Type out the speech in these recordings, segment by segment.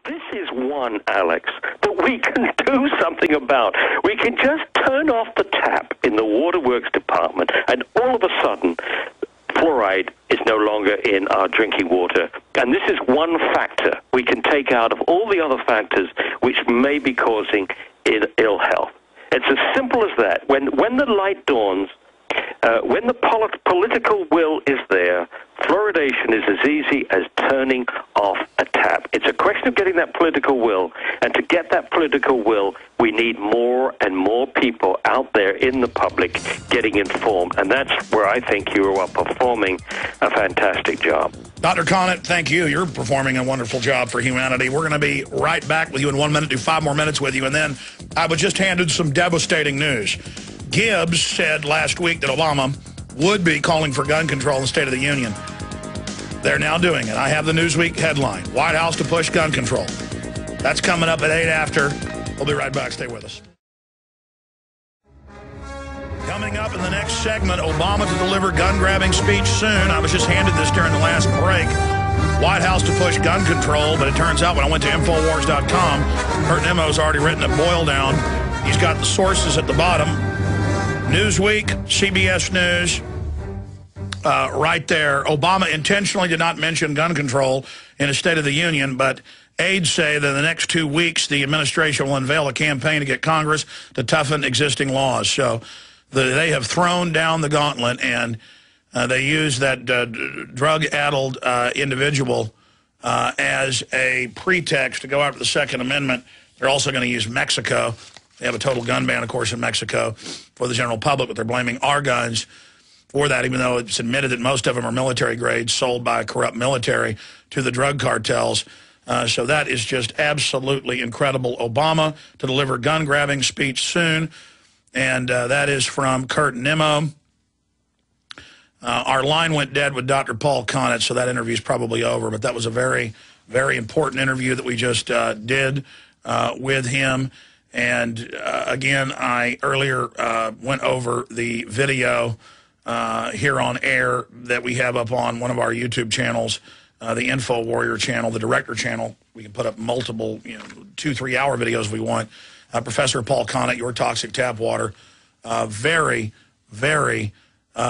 This is one, Alex, that we can do something about. We can just turn off the tap in the waterworks department, and all of a sudden, fluoride is no longer in our drinking water. And this is one factor we can take out of all the other factors which may be causing ill health. It's as simple as that. When the light dawns, when the political will is there, fluoridation is as easy as turning off a tap. It's a question of getting that political will, and to get that political will, we need more and more people out there in the public getting informed, and that's where I think you are performing a fantastic job. Dr. Connett, thank you. You're performing a wonderful job for humanity. We're going to be right back with you in 1 minute, do 5 more minutes with you, and then I was just handed some devastating news. Gibbs said last week that Obama would be calling for gun control in the State of the Union. They're now doing it. I have the Newsweek headline, White House to push gun control. That's coming up at 8 after. We'll be right back. Stay with us. Coming up in the next segment, Obama to deliver gun-grabbing speech soon. I was just handed this during the last break. White House to push gun control, but it turns out when I went to Infowars.com, Kurt Nemo's already written a boil down. He's got the sources at the bottom. Newsweek, CBS News, right there. Obama intentionally did not mention gun control in his State of the Union, but aides say that in the next 2 weeks, the administration will unveil a campaign to get Congress to toughen existing laws. So they have thrown down the gauntlet, and they use that drug-addled individual as a pretext to go after the Second Amendment. They're also going to use Mexico. They have a total gun ban, of course, in Mexico for the general public, but they're blaming our guns for that, even though it's admitted that most of them are military grades sold by a corrupt military to the drug cartels. So that is just absolutely incredible. Obama to deliver gun-grabbing speech soon, and that is from Kurt Nemo. Our line went dead with Dr. Paul Connett, so that interview is probably over, but that was a very, very important interview that we just did with him. And again, I earlier went over the video here on air that we have up on one of our YouTube channels, the Info Warrior channel, the Director channel. We can put up multiple, 2-3 hour videos we want. Professor Paul Connett, Your Toxic Tap Water. Very, very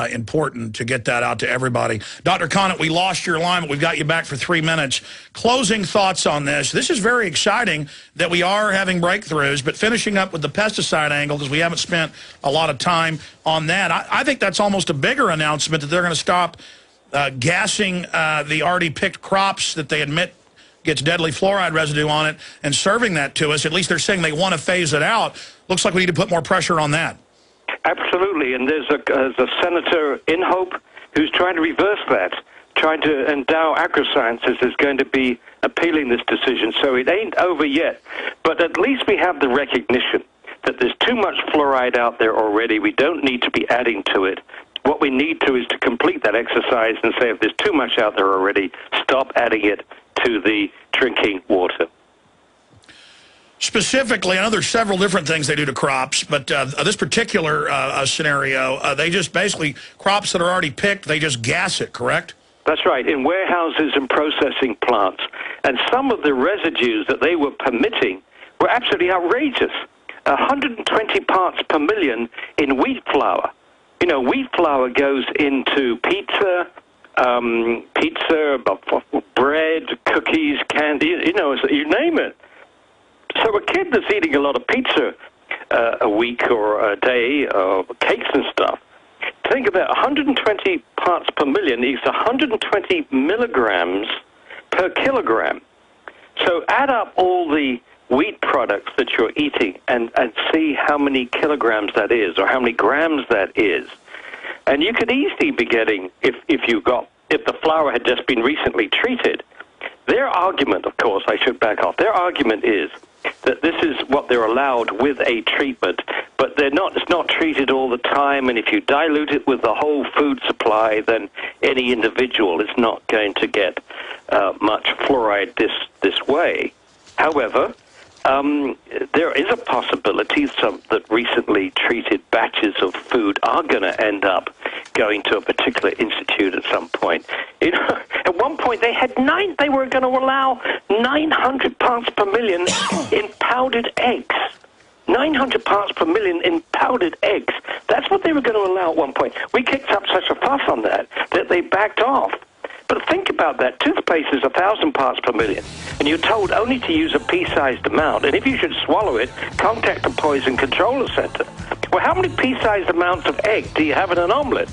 important to get that out to everybody. Dr. Connett, we lost your line, but we've got you back for 3 minutes. Closing thoughts on this. This is very exciting that we are having breakthroughs, but finishing up with the pesticide angle, because we haven't spent a lot of time on that. I think that's almost a bigger announcement that they're going to stop gassing the already picked crops that they admit gets deadly fluoride residue on it and serving that to us. At least they're saying they want to phase it out. Looks like we need to put more pressure on that. Absolutely, and there's a senator in Hope who's trying to reverse that, trying to endow agrosciences is going to be appealing this decision, so it ain't over yet. But at least we have the recognition that there's too much fluoride out there already. We don't need to be adding to it. What we need to is to complete that exercise and say if there's too much out there already, stop adding it to the drinking water. Specifically, I know there's several different things they do to crops, but this particular scenario, they just basically, crops that are already picked, they just gas it, correct? That's right, in warehouses and processing plants. And some of the residues that they were permitting were absolutely outrageous. 120 parts per million in wheat flour. Wheat flour goes into pizza, bread, cookies, candy, you name it. So a kid that's eating a lot of pizza a week or a day, cakes and stuff, think about 120 parts per million is 120 milligrams per kilogram. So add up all the wheat products that you're eating and see how many kilograms that is or how many grams that is. And you could easily be getting, if the flour had just been recently treated, their argument, of course, I should back off, their argument is that this is what they're allowed with a treatment, but it's not treated all the time, and if you dilute it with the whole food supply, then any individual is not going to get much fluoride this way. However, There is a possibility that recently treated batches of food are going to end up going to a particular institute at some point. You know, at one point they were going to allow 900 parts per million in powdered eggs. 900 parts per million in powdered eggs. That's what they were going to allow at one point. We kicked up such a fuss on that they backed off. But think about that. Toothpaste is 1,000 parts per million, and you're told only to use a pea-sized amount. And if you should swallow it, contact the Poison Control Center. Well, how many pea-sized amounts of egg do you have in an omelet?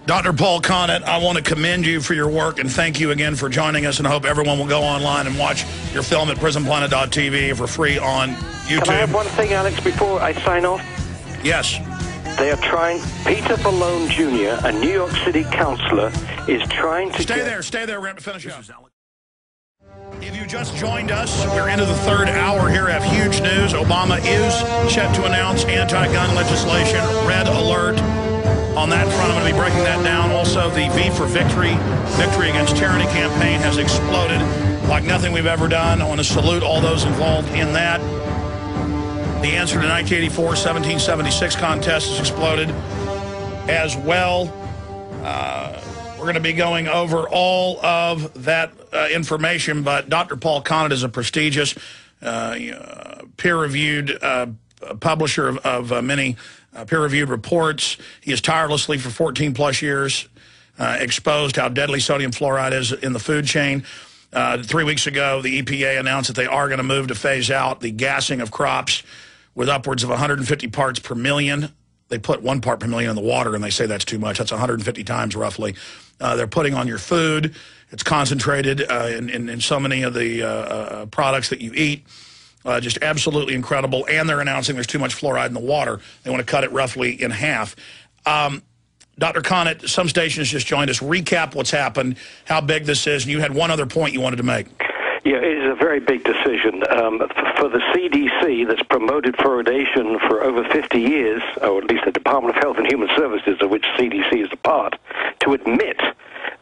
Dr. Paul Connett, I want to commend you for your work and thank you again for joining us, and hope everyone will go online and watch your film at prisonplanet.tv for free on YouTube. Can I have one thing, Alex, before I sign off? Yes. They are trying, Peter Malone Jr., a New York City councilor, is trying to Stay there. We're going to finish up. If you just joined us, we're into the third hour here. Have huge news. Obama is set to announce anti-gun legislation. Red alert. On that front, I'm going to be breaking that down. Also, the V for Victory, Victory Against Tyranny campaign has exploded like nothing we've ever done. I want to salute all those involved in that. The answer to 1984 1776 contest has exploded as well. We're going to be going over all of that information, but Dr. Paul Connett is a prestigious, peer-reviewed publisher of many peer-reviewed reports. He has tirelessly for 14-plus years exposed how deadly sodium fluoride is in the food chain. 3 weeks ago, the EPA announced that they are going to move to phase out the gassing of crops with upwards of 150 parts per million. They put 1 part per million in the water, and they say that's too much. That's 150 times, roughly. They're putting on your food. It's concentrated in so many of the products that you eat. Just absolutely incredible. And they're announcing there's too much fluoride in the water. They want to cut it roughly in half. Dr. Connett, some stations just joined us. Recap what's happened, how big this is, and you had one other point you wanted to make. Yeah, it is a very big decision. For the CDC, that's promoted fluoridation for over 50 years, or at least the Department of Health and Human Services, of which CDC is a part, to admit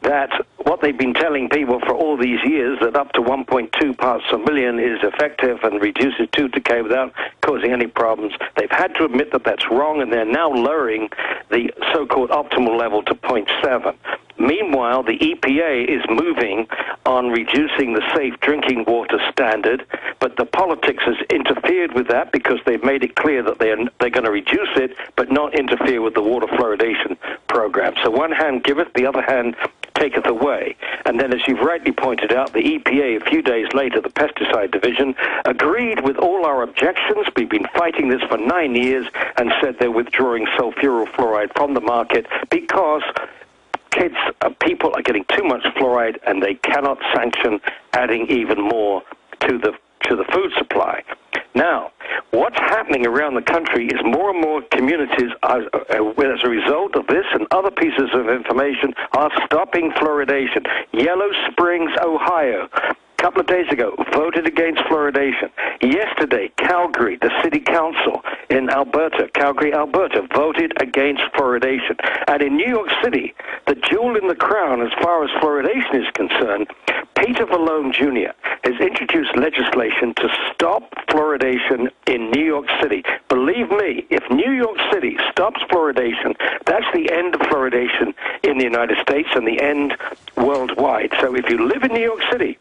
that what they've been telling people for all these years, that up to 1.2 parts per million is effective and reduces tooth decay without causing any problems, they've had to admit that that's wrong, and they're now lowering the so-called optimal level to 0.7. Meanwhile, the EPA is moving on reducing the safe drinking water standard, but the politics has interfered with that because they've made it clear that they're going to reduce it, but not interfere with the water fluoridation program. So one hand giveth, the other hand taketh away. And then, as you've rightly pointed out, the EPA, a few days later, the pesticide division, agreed with all our objections. We've been fighting this for 9 years, and said they're withdrawing sulfuryl fluoride from the market because people are getting too much fluoride, and they cannot sanction adding even more to the food supply. Now, what's happening around the country is more and more communities, as a result of this and other pieces of information, are stopping fluoridation. Yellow Springs, Ohio, a couple of days ago, voted against fluoridation. Yesterday, Calgary, the city council in Alberta, Calgary, Alberta, voted against fluoridation. And in New York City, the jewel in the crown as far as fluoridation is concerned, Peter Malone Jr. has introduced legislation to stop fluoridation in New York City. Believe me, if New York City stops fluoridation, that's the end of fluoridation in the United States and the end worldwide. So if you live in New York City,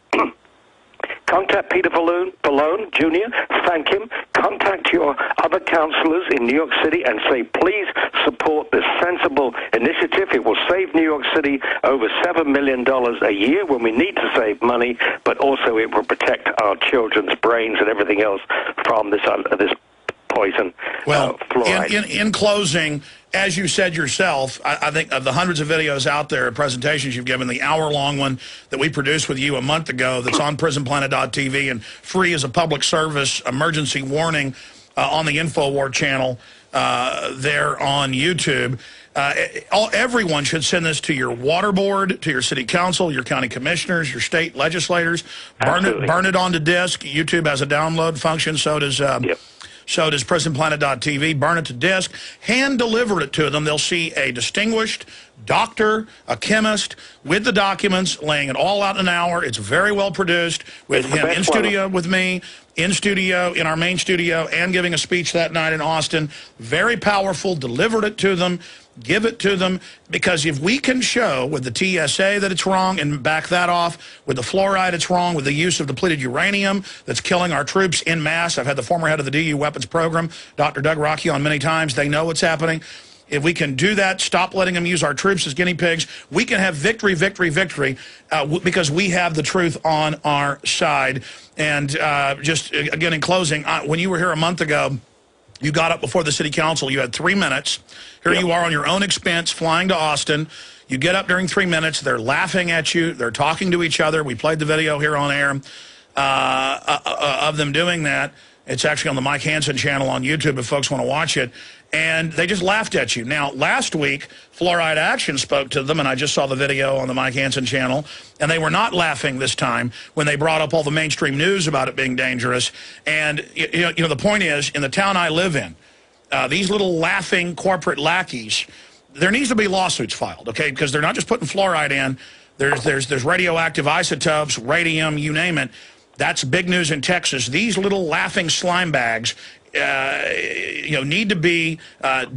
contact Peter Malone Jr., thank him, contact your other councilors in New York City and say, please support this sensible initiative. It will save New York City over $7 million a year when we need to save money, but also it will protect our children's brains and everything else from this poison, fluoride. In closing, as you said yourself, I think of the hundreds of videos out there, presentations you've given, the hour-long one that we produced with you a month ago that's on prisonplanet.tv and free as a public service emergency warning on the InfoWar channel there on YouTube. Everyone should send this to your water board, to your city council, your county commissioners, your state legislators. Burn it onto disk. YouTube has a download function, so does So does prisonplanet.tv. Burn it to disk. Hand-deliver it to them. They'll see a distinguished doctor, a chemist, with the documents, laying it all out in an hour. It's very well produced, with him in studio with me, in studio, in our main studio, and giving a speech that night in Austin. Very powerful. Delivered it to them. Give it to them, because if we can show with the TSA that it's wrong and back that off, with the fluoride it's wrong, with the use of depleted uranium that's killing our troops en masse. I've had the former head of the DU weapons program, Dr. Doug Rockey, on many times. They know what's happening. If we can do that, stop letting them use our troops as guinea pigs, we can have victory, victory, victory, because we have the truth on our side. And just, again, in closing, when you were here a month ago, you got up before the city council. You had 3 minutes. Here you are on your own expense, flying to Austin. You get up during 3 minutes. They're laughing at you. They're talking to each other. We played the video here on air of them doing that. It's actually on the Mike Hansen channel on YouTube if folks want to watch it. And they just laughed at you. Now, last week, Fluoride Action spoke to them, and I just saw the video on the Mike Hansen channel, and they were not laughing this time when they brought up all the mainstream news about it being dangerous. And, you know, the point is, in the town I live in, these little laughing corporate lackeys, there needs to be lawsuits filed, okay? Because they're not just putting fluoride in. There's radioactive isotopes, radium, you name it. That's big news in Texas. These little laughing slime bags, you know, need to be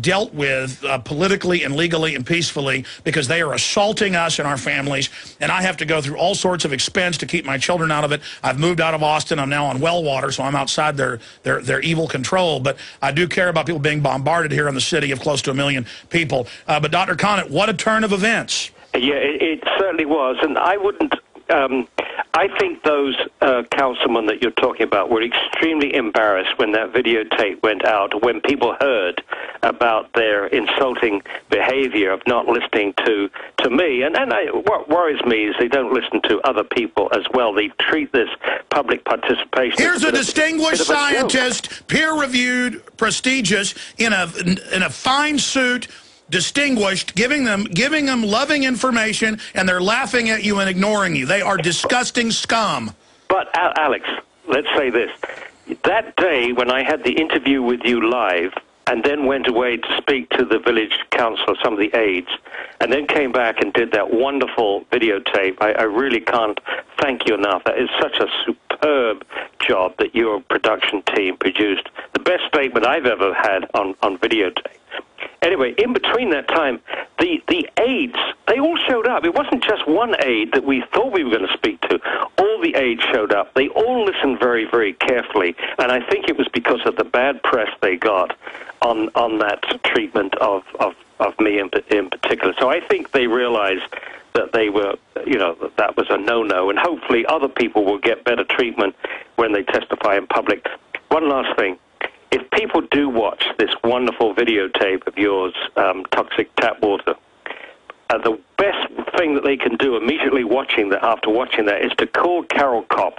dealt with politically and legally and peacefully, because they are assaulting us and our families. And I have to go through all sorts of expense to keep my children out of it. I've moved out of Austin. I'm now on well water, so I'm outside their evil control. But I do care about people being bombarded here in the city of close to 1 million people. But Dr. Connett, what a turn of events. Yeah, it certainly was. And I wouldn't... I think those councilmen that you're talking about were extremely embarrassed when that videotape went out, when people heard about their insulting behavior of not listening to me. And what worries me is they don't listen to other people as well. They treat this public participation... Here's a distinguished scientist, peer-reviewed, prestigious, in a fine suit, distinguished, giving them loving information, and they're laughing at you and ignoring you. They are disgusting scum. But, Alex, let's say this. That day when I had the interview with you live and then went away to speak to the village council, some of the aides, and then came back and did that wonderful videotape, I really can't thank you enough. That is such a superb job that your production team produced. The best statement I've ever had on videotape. Anyway, in between that time, the aides, they all showed up. It wasn't just one aide that we thought we were going to speak to. All the aides showed up. They all listened very, very carefully, and I think it was because of the bad press they got on that treatment of me in particular. So I think they realized that they were, you know, that was a no-no, and hopefully other people will get better treatment when they testify in public. One last thing. If people do watch this wonderful videotape of yours, Toxic Tap Water, the best thing that they can do immediately after watching that is to call Carol Kopf,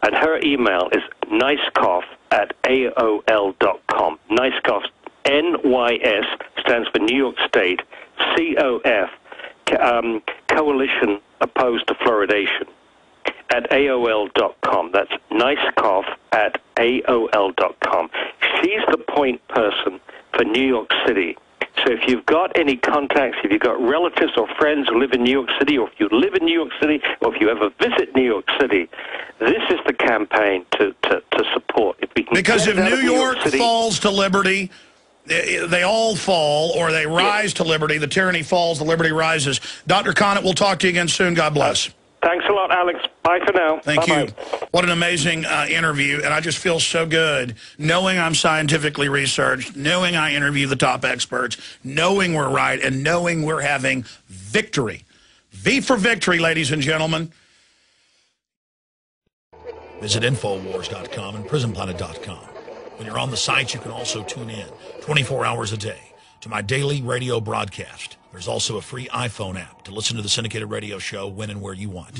and her email is nicecoff@aol.com. Nicecoff, NYS, stands for New York State, COF, Coalition Opposed to Fluoridation, at AOL.com. That's nicecoff@AOL.com. She's the point person for New York City. So if you've got any contacts, if you've got relatives or friends who live in New York City, or if you live in New York City, or if you ever visit New York City, this is the campaign to support. If we can, because if New York falls to liberty, they all fall, or they rise to liberty. The tyranny falls, the liberty rises. Dr. Connett, we'll talk to you again soon. God bless. Thanks a lot, Alex. Bye for now. Thank you. What an amazing interview, and I just feel so good knowing I'm scientifically researched, knowing I interview the top experts, knowing we're right, and knowing we're having victory. V for victory, ladies and gentlemen. Visit Infowars.com and PrisonPlanet.com. When you're on the site, you can also tune in 24 hours a day to my daily radio broadcast. There's also a free iPhone app to listen to the syndicated radio show when and where you want.